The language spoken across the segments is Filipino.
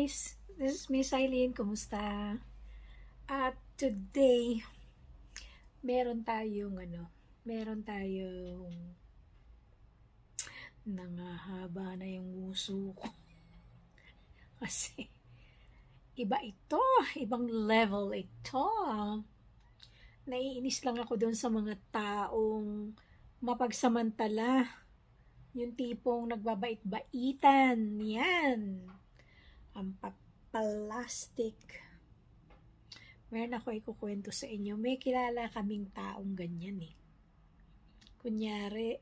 guys, this is Miss Eileen. Kumusta? At today, meron tayong nangahaba na yung uso ko. Kasi iba ito, ibang level ito. Naiinis lang ako doon sa mga taong mapagsamantala. Yung tipong nagbabait-baitan. Yan. Ang papalastik. Meron ako ikukwento sa inyo. May kilala kaming taong ganyan eh. Kunyari,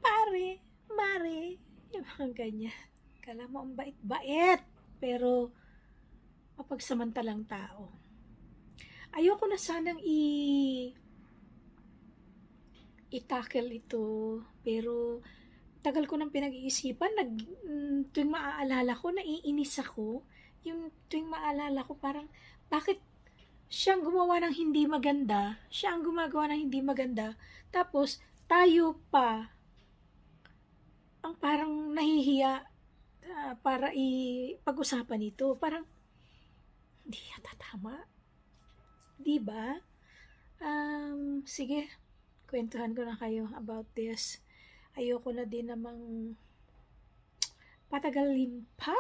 pare, mare, yung mga ganyan. Kala mo ang bait-bait, pero mapagsamantalang tao. Ayoko na sanang i-tackle ito, pero tagal ko nang pinag-iisipan, tuwing maaalala ko, naiinis ako. Yung tuwing maaalala ko, parang, bakit siyang gumawa ng hindi maganda, siya ang gumagawa ng hindi maganda, tapos tayo pa ang parang nahihiya para pag-usapan ito. Parang, hindi yata tama. Diba? Sige, kwentuhan ko na kayo about this. Ayoko na din namang patagalin pa.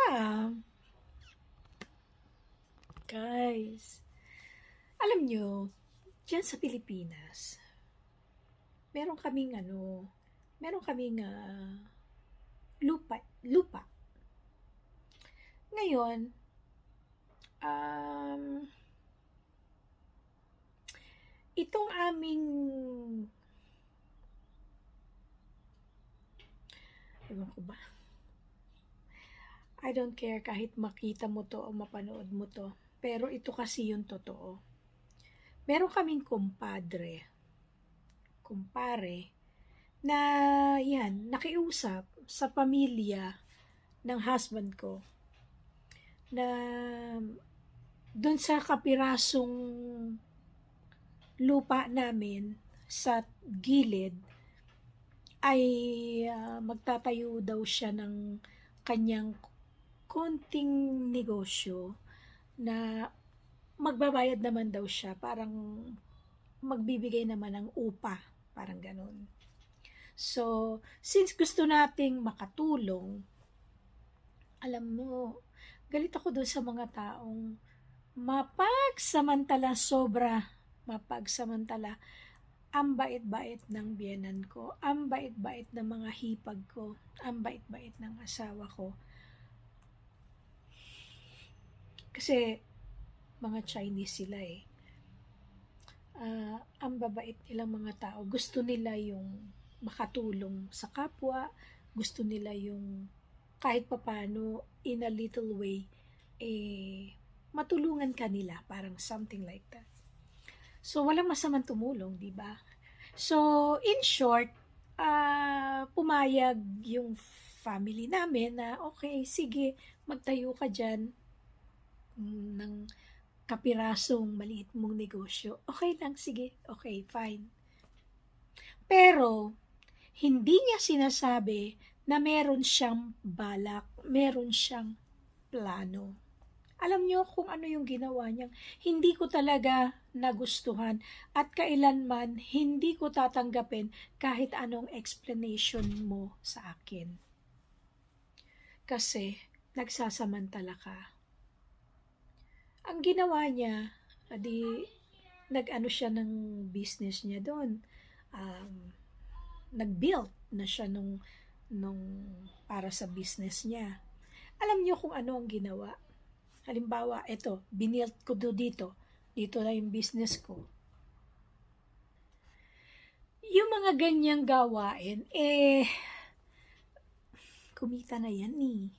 Guys, alam nyo, dyan sa Pilipinas, meron kaming lupa. Ngayon, itong aming, ewan ko ba, I don't care kahit makita mo to o mapanood mo to, pero ito kasi yung totoo. Meron kaming kumpare, na yan, nakiusap sa pamilya ng husband ko, na dun sa kapirasong lupa namin sa gilid, ay magtatayo daw siya ng kanyang konting negosyo na magbabayad naman daw siya, parang magbibigay naman ng upa, parang ganun. So, since gusto nating makatulong, alam mo, galit ako doon sa mga taong sobra mapagsamantala. Ang bait-bait ng biyenan ko, ang bait-bait ng mga hipag ko, ang bait-bait ng asawa ko. Kasi mga Chinese sila eh. Ang babait nilang mga tao. Gusto nila yung makatulong sa kapwa. Gusto nila yung kahit papano, in a little way, matulungan kanila. Parang something like that. So, walang masamang tumulong, di ba? So, in short, pumayag yung family namin na, okay, sige, magtayo ka dyan ng kapirasong maliit mong negosyo. Okay lang, sige. Okay, fine. Pero, hindi niya sinasabi na meron siyang balak, meron siyang plano. Alam niyo kung ano yung ginawa niya. Hindi ko talaga nagustuhan at kailanman hindi ko tatanggapin kahit anong explanation mo sa akin. Kasi, nagsasamantala ka. Ang ginawa niya, nag-ano siya ng business niya doon. Nag-build na siya nung para sa business niya. Alam niyo kung ano ang ginawa? Halimbawa, ito, binilt ko dito na yung business ko. Yung mga ganyang gawain, kumita na yan eh.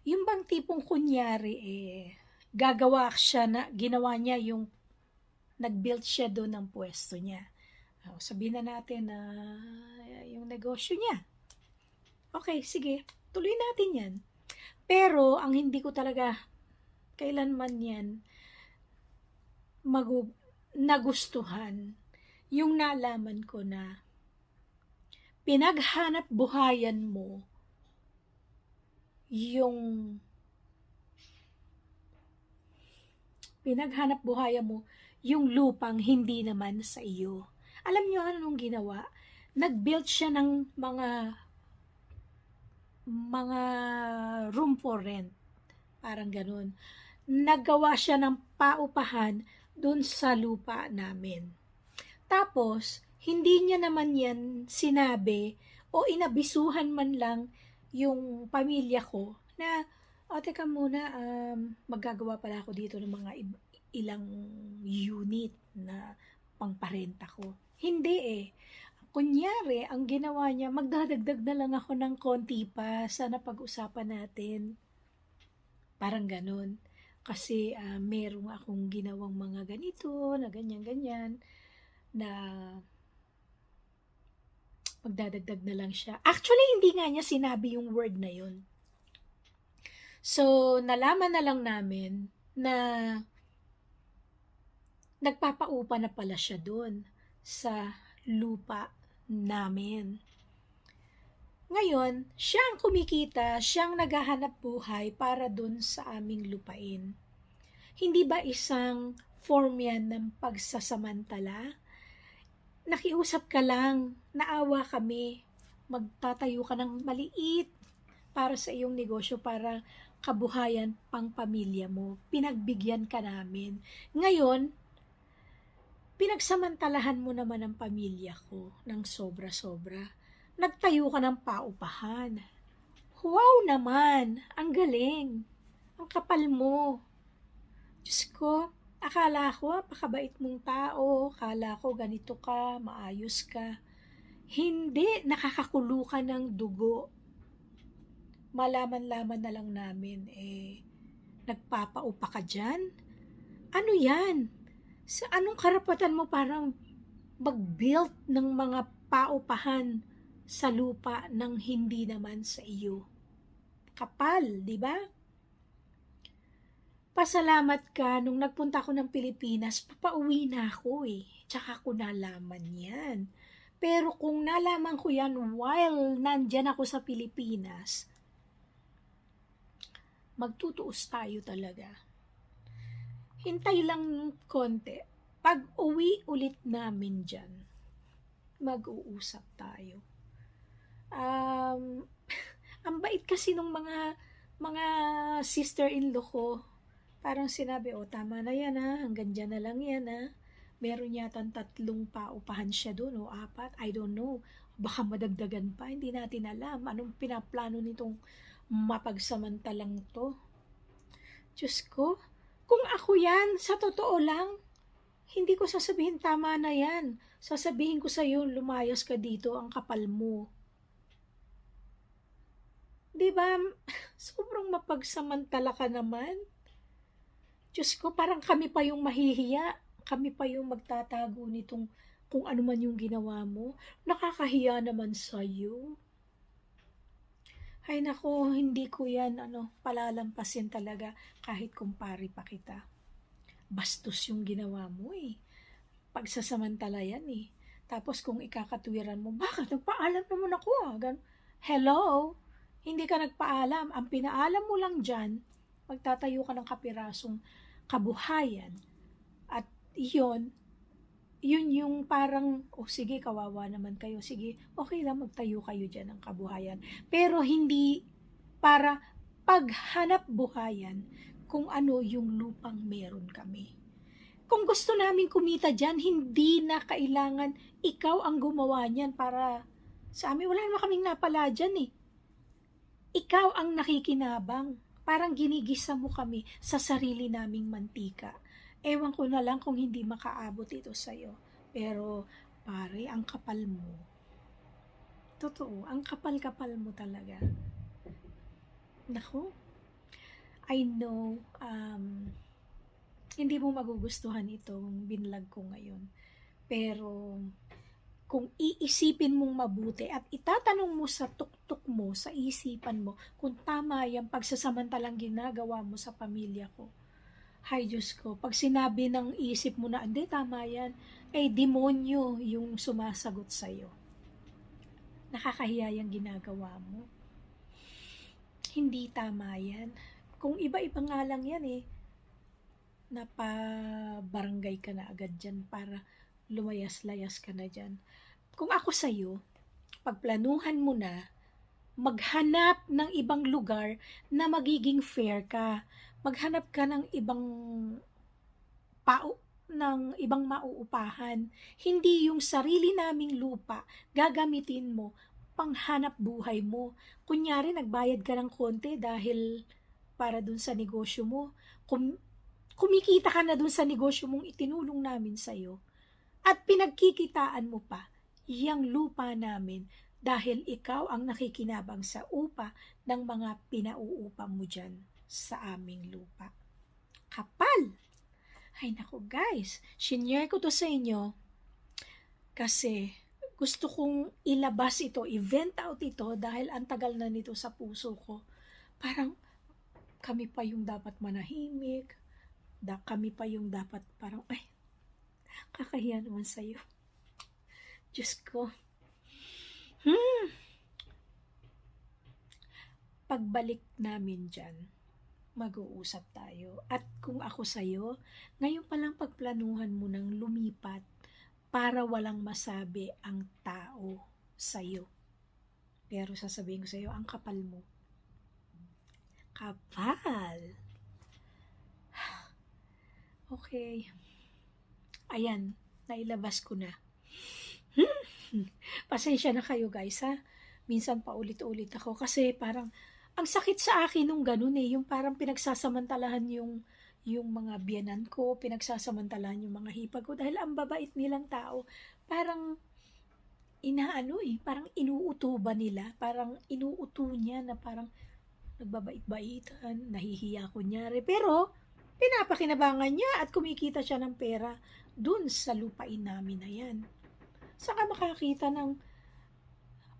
Yung bang tipong kunyari, ginawa niya yung, nag-build siya doon ng pwesto niya. Sabihin na natin na yung negosyo niya. Okay, sige, tuloy natin yan. Pero, ang hindi ko talaga kailanman yan nagustuhan, yung nalaman ko na pinaghanap buhayan mo yung pinaghanap buhayan mo, yung lupang hindi naman sa iyo. Alam niyo anong ginawa? Nag-build siya ng mga room for rent. Parang ganun. Naggawa siya ng paupahan dun sa lupa namin. Tapos, hindi niya naman yan sinabi o inabisuhan man lang yung pamilya ko na, o teka muna, maggagawa pala ako dito ng mga ilang unit na pangparenta ko. Hindi eh. Kunyari, ang ginawa niya, magdadagdag na lang ako ng konti pa sa napag-usapan natin. Parang ganun. Kasi merong akong ginawang mga ganito, na ganyan-ganyan, na magdadagdag na lang siya. Actually, hindi nga niya sinabi yung word na yun. So, nalaman na lang namin na nagpapaupa na pala siya doon sa lupa namin. Ngayon, siya ang kumikita, siyang naghahanap buhay para doon sa aming lupain. Hindi ba isang form yan ng pagsasamantala? Nakiusap ka lang, naawa kami, magtatayo ka ng maliit para sa iyong negosyo, para kabuhayan pang pamilya mo. Pinagbigyan ka namin. Ngayon, pinagsamantalahan mo naman ang pamilya ko ng sobra-sobra. Nagtayo ka ng paupahan. Wow naman! Ang galing! Ang kapal mo! Diyos ko, akala ko, pakabait mong tao. Akala ko, ganito ka, maayos ka. Hindi, nakakakulo ka ng dugo. Malaman-laman na lang namin, nagpapaupa ka dyan? Ano yan? Sa anong karapatan mo parang mag-build ng mga paupahan sa lupa ng hindi naman sa iyo? Kapal, di ba? Pasalamat ka, nung nagpunta ako ng Pilipinas, papauwi na ako Tsaka ko nalaman yan. Pero kung nalaman ko yan while nandyan ako sa Pilipinas, magtutuos tayo talaga. Hintay lang konti. Pag uwi ulit namin dyan, mag-uusap tayo. Ang bait kasi nung mga sister-in-law ko. Parang sinabi, tama na yan hanggang dyan na lang yan Meron yatang 3 paupahan siya doon o 4, I don't know. Baka madagdagan pa, hindi natin alam. Anong pinaplano nitong mapagsamantalang to? Diyos ko, kung ako yan, sa totoo lang, hindi ko sasabihin tama na yan. Sasabihin ko sa'yo, lumayas ka dito, ang kapal mo. Diba, sobrang mapagsamantala ka naman. Diyos ko, parang kami pa yung mahihiya. Kami pa yung magtatago nitong kung ano man yung ginawa mo. Nakakahiya naman sa'yo. Ay nako, hindi ko yan palalampasin talaga kahit kumpari pa kita. Bastos yung ginawa mo Pagsasamantala yan Tapos kung ikakatwiran mo, bakit nagpaalam naman ako Hello? Hindi ka nagpaalam. Ang pinaalam mo lang dyan, magtatayo ka ng kapirasong kabuhayan. At yun yung parang, sige, kawawa naman kayo. Sige, okay lang, magtayo kayo dyan ng kabuhayan. Pero hindi para paghanap buhayan kung ano yung lupang meron kami. Kung gusto namin kumita dyan, hindi na kailangan ikaw ang gumawa niyan para sa amin. Wala naman kaming napala dyan Ikaw ang nakikinabang. Parang ginigisa mo kami sa sarili naming mantika. Ewan ko na lang kung hindi makaabot ito sa'yo. Pero, pare, ang kapal mo. Totoo, ang kapal-kapal mo talaga. Naku, I know, hindi mo magugustuhan itong binlog ko ngayon. Pero, kung iisipin mong mabuti at itatanong mo sa tuktok mo, sa isipan mo, kung tama yung pagsasamantalang ginagawa mo sa pamilya ko. Hay Diyos ko, pag sinabi ng isip mo na, hindi, tama yan, demonyo yung sumasagot sa'yo. Nakakahiya yung ginagawa mo. Hindi tama yan. Kung iba-iba nga lang yan eh, napabarangay ka na agad dyan para lumayas-layas ka na dyan. Kung ako sa'yo, pagplanuhan mo na, maghanap ng ibang lugar na magiging fair ka. Maghanap ka ng ibang mauupahan. Hindi yung sarili naming lupa gagamitin mo panghanap buhay mo. Kunyari, nagbayad ka ng konti dahil para dun sa negosyo mo. Kumikita ka na dun sa negosyo mong itinulong namin sa'yo. At pinagkikitaan mo pa yang lupa namin dahil ikaw ang nakikinabang sa upa ng mga pinauupa mo dyan sa aming lupa. Kapal! Ay naku guys, shinare ko to sa inyo kasi gusto kong ilabas ito, i-vent out ito dahil ang tagal na nito sa puso ko. Parang kami pa yung dapat manahimik, kami pa yung dapat parang, ay, kakahiya naman sa'yo. Diyos ko. Pagbalik namin dyan, mag-uusap tayo. At kung ako sa'yo, ngayon palang pagplanuhan mo ng lumipat para walang masabi ang tao sa'yo. Pero sasabihin ko sa'yo, ang kapal mo. Kapal! Okay. Ayan, nailabas ko na. Pasensya na kayo guys ha. Minsan paulit-ulit ako kasi parang ang sakit sa akin nung ganun eh, yung parang pinagsasamantalahan yung mga biyanan ko, pinagsasamantalahan yung mga hipag ko dahil ang babait nilang tao. Parang parang inuuto ba nila? Parang inuuto niya na parang nagbabait-baitan, nahihiya kunyari. Pero pinapakinabangan niya at kumikita siya ng pera dun sa lupain namin na yan. Saan ka makakita ng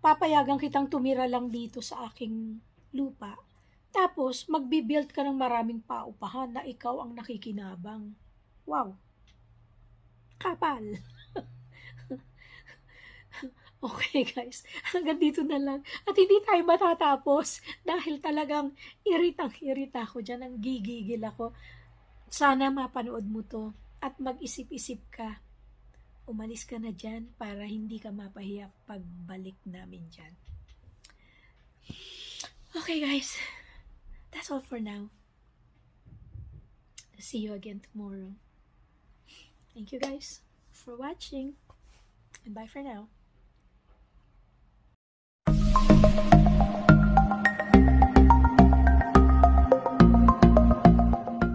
papayagan kitang tumira lang dito sa aking lupa, tapos magbibuild ka ng maraming paupahan na ikaw ang nakikinabang. Wow! Kapal! Okay guys, hanggang dito na lang. At hindi tayo matatapos dahil talagang iritang-irita ako dyan, ang gigigil ako. Sana mapanood mo to at mag-isip-isip ka. Umalis ka na dyan para hindi ka mapahiya pagbalik namin dyan. Okay guys, that's all for now. See you again tomorrow. Thank you guys for watching and bye for now.